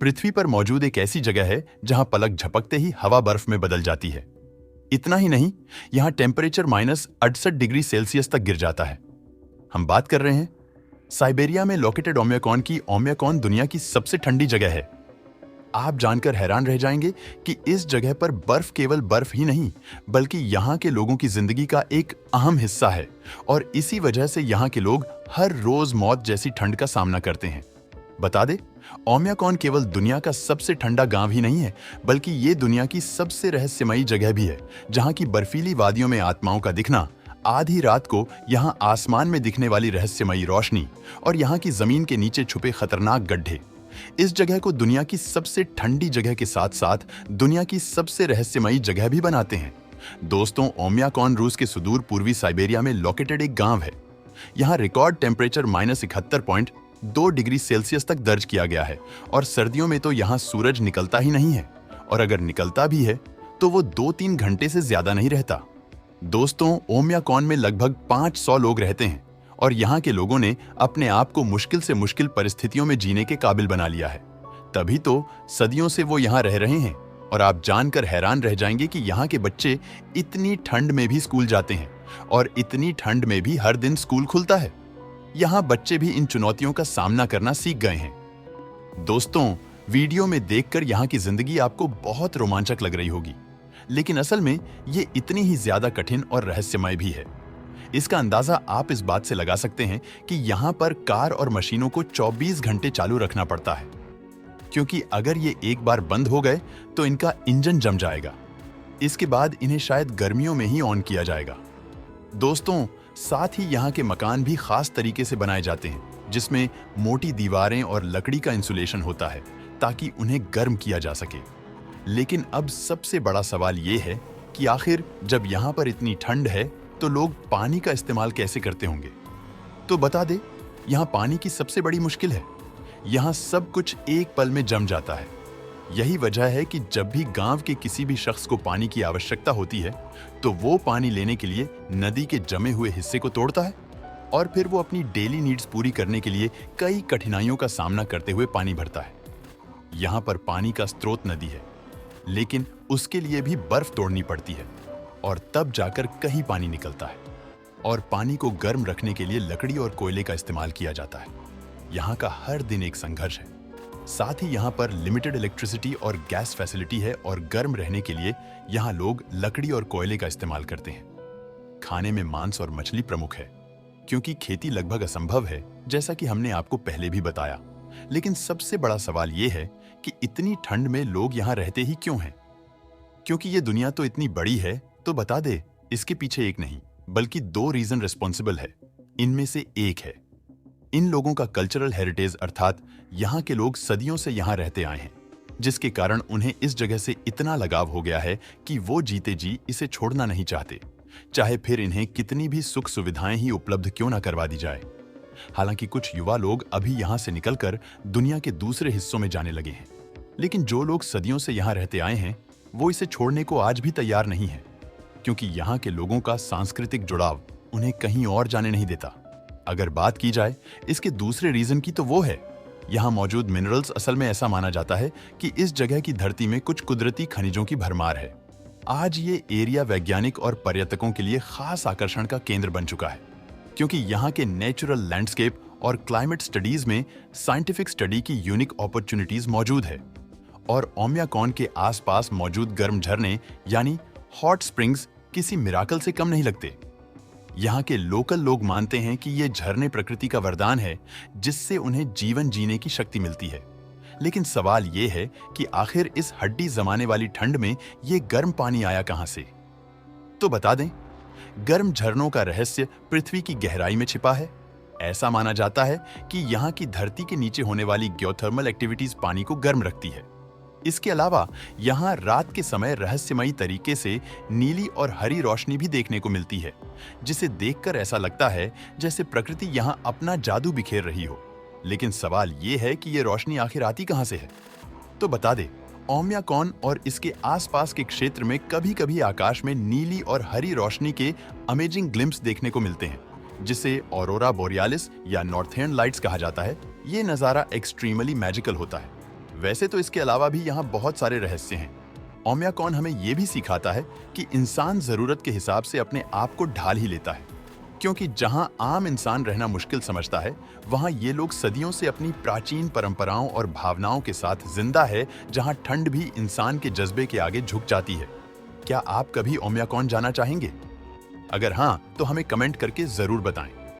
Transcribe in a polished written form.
पृथ्वी पर मौजूद एक ऐसी जगह है जहां पलक झपकते ही हवा बर्फ में बदल जाती है। इतना ही नहीं, यहां टेम्परेचर -68 डिग्री सेल्सियस तक गिर जाता है। हम बात कर रहे हैं साइबेरिया में लोकेटेड ओमियाकॉन की। ओमियाकॉन दुनिया की सबसे ठंडी जगह है। आप जानकर हैरान रह जाएंगे कि इस जगह पर बर्फ केवल बर्फ ही नहीं, बल्कि यहाँ के लोगों की जिंदगी का एक अहम हिस्सा है और इसी वजह से यहाँ के लोग हर रोज मौत जैसी ठंड का सामना करते हैं। बता दे, ओमियाकॉन केवल दुनिया का सबसे ठंडा गांव ही नहीं है, बल्कि ये दुनिया की सबसे रहस्यमयी जगह भी है, जहाँ की बर्फीली वादियों में आत्माओं का दिखना, आधी रात को यहाँ आसमान में दिखने वाली रहस्यमयी रोशनी और यहाँ की जमीन के नीचे छुपे खतरनाक गड्ढे इस जगह को दुनिया की सबसे ठंडी जगह के साथ साथ दुनिया की सबसे रहस्यमयी जगह भी बनाते हैं। दोस्तों, ओमियाकॉन रूस के सुदूर पूर्वी साइबेरिया में लोकेटेड एक गांव है। यहाँ रिकॉर्ड टेम्परेचर -71.2 डिग्री सेल्सियस तक दर्ज किया गया है और सर्दियों में तो यहाँ सूरज निकलता ही नहीं है, और अगर निकलता भी है तो वो 2-3 घंटे से ज्यादा नहीं रहता। दोस्तों, ओमियाकॉन में लगभग 500 लोग रहते हैं और यहाँ के लोगों ने अपने आप को मुश्किल से मुश्किल परिस्थितियों में जीने के काबिल बना लिया है। तभी तो सदियों से वो यहाँ रह रहे हैं और आप जानकर हैरान रह जाएंगे कि यहाँ के बच्चे इतनी ठंड में भी स्कूल जाते हैं और इतनी ठंड में भी हर दिन स्कूल खुलता है। यहाँ बच्चे भी इन चुनौतियों का सामना करना सीख गए हैं। दोस्तों, वीडियो में देखकर यहाँ की जिंदगी आपको बहुत रोमांचक लग रही होगी, लेकिन असल में ये इतनी ही ज्यादा कठिन और रहस्यमय भी है। इसका अंदाजा आप इस बात से लगा सकते हैं कि यहाँ पर कार और मशीनों को 24 घंटे चालू रखना पड़ता है, क्योंकि अगर ये एक बार बंद हो गए तो इनका इंजन जम जाएगा। इसके बाद इन्हें शायद गर्मियों में ही ऑन किया जाएगा। दोस्तों, साथ ही यहाँ के मकान भी खास तरीके से बनाए जाते हैं, जिसमें मोटी दीवारें और लकड़ी का इंसुलेशन होता है ताकि उन्हें गर्म किया जा सके। लेकिन अब सबसे बड़ा सवाल ये है कि आखिर जब यहाँ पर इतनी ठंड है तो लोग पानी का इस्तेमाल कैसे करते होंगे। तो बता दे, यहाँ पानी की सबसे बड़ी मुश्किल है। यहाँ सब कुछ एक पल में जम जाता है। यही वजह है कि जब भी गांव के किसी भी शख्स को पानी की आवश्यकता होती है तो वो पानी लेने के लिए नदी के जमे हुए हिस्से को तोड़ता है और फिर वो अपनी डेली नीड्स पूरी करने के लिए कई कठिनाइयों का सामना करते हुए पानी भरता है। यहाँ पर पानी का स्रोत नदी है, लेकिन उसके लिए भी बर्फ तोड़नी पड़ती है और तब जाकर कहीं पानी निकलता है, और पानी को गर्म रखने के लिए लकड़ी और कोयले का इस्तेमाल किया जाता है। यहाँ का हर दिन एक संघर्ष है। साथ ही यहाँ पर लिमिटेड इलेक्ट्रिसिटी और गैस फैसिलिटी है और गर्म रहने के लिए यहाँ लोग लकड़ी और कोयले का इस्तेमाल करते हैं। खाने में मांस और मछली प्रमुख है, क्योंकि खेती लगभग असंभव है, जैसा कि हमने आपको पहले भी बताया। लेकिन सबसे बड़ा सवाल ये है कि इतनी ठंड में लोग यहाँ रहते ही क्यों हैं? क्योंकि ये दुनिया तो इतनी बड़ी है। तो बता दे, इसके पीछे एक नहीं बल्कि 2 रीजन रिस्पॉन्सिबल है। इनमें से एक है इन लोगों का कल्चरल हेरिटेज, अर्थात यहाँ के लोग सदियों से यहाँ रहते आए हैं, जिसके कारण उन्हें इस जगह से इतना लगाव हो गया है कि वो जीते जी इसे छोड़ना नहीं चाहते, चाहे फिर इन्हें कितनी भी सुख सुविधाएं ही उपलब्ध क्यों ना करवा दी जाए। हालांकि कुछ युवा लोग अभी यहाँ से निकलकर दुनिया के दूसरे हिस्सों में जाने लगे हैं, लेकिन जो लोग सदियों से यहाँ रहते आए हैं वो इसे छोड़ने को आज भी तैयार नहीं है, क्योंकि यहाँ के लोगों का सांस्कृतिक जुड़ाव उन्हें कहीं और जाने नहीं देता। अगर बात की जाए इसके दूसरे रीजन की, तो वो है यहाँ मौजूद मिनरल्स। असल में ऐसा माना जाता है कि इस जगह की धरती में कुछ कुदरती खनिजों की भरमार है। आज ये एरिया वैज्ञानिक और पर्यटकों के लिए खास आकर्षण का केंद्र बन चुका है, क्योंकि यहाँ के नेचुरल लैंडस्केप और क्लाइमेट स्टडीज में साइंटिफिक स्टडी की यूनिक अपॉर्चुनिटीज मौजूद है। और ओमियाकॉन के आसपास मौजूद गर्म झरने यानी हॉट स्प्रिंग्स किसी मिराकल से कम नहीं लगते। यहाँ के लोकल लोग मानते हैं कि ये झरने प्रकृति का वरदान है, जिससे उन्हें जीवन जीने की शक्ति मिलती है। लेकिन सवाल ये है कि आखिर इस हड्डी जमाने वाली ठंड में ये गर्म पानी आया कहां से? तो बता दें, गर्म झरनों का रहस्य पृथ्वी की गहराई में छिपा है। ऐसा माना जाता है कि यहाँ की धरती के नीचे होने वाली जियोथर्मल एक्टिविटीज पानी को गर्म रखती है। इसके अलावा यहाँ रात के समय रहस्यमयी तरीके से नीली और हरी रोशनी भी देखने को मिलती है, जिसे देखकर ऐसा लगता है जैसे प्रकृति यहाँ अपना जादू बिखेर रही हो। लेकिन सवाल ये है कि ये रोशनी आखिर आती कहाँ से है? तो बता दे, ओमियाकॉन और इसके आसपास के क्षेत्र में कभी-कभी आकाश में नीली और हरी रोशनी के अमेजिंग ग्लिम्स देखने को मिलते हैं, जिसे ऑरोरा बोरियालिस या नॉर्थर्न लाइट्स कहा जाता है। ये नज़ारा एक्सट्रीमली मैजिकल होता है। वैसे तो इसके अलावा भी यहाँ बहुत सारे रहस्य हैं। ओम्याकॉन हमें ये भी सिखाता है कि इंसान जरूरत के हिसाब से अपने आप को ढाल ही लेता है, क्योंकि जहां आम इंसान रहना मुश्किल समझता है, वहां ये लोग सदियों से अपनी प्राचीन परंपराओं और भावनाओं के साथ जिंदा है, जहां ठंड भी इंसान के जज्बे के आगे झुक जाती है। क्या आप कभी ओम्याकॉन जाना चाहेंगे? अगर हाँ, तो हमें कमेंट करके जरूर बताएं।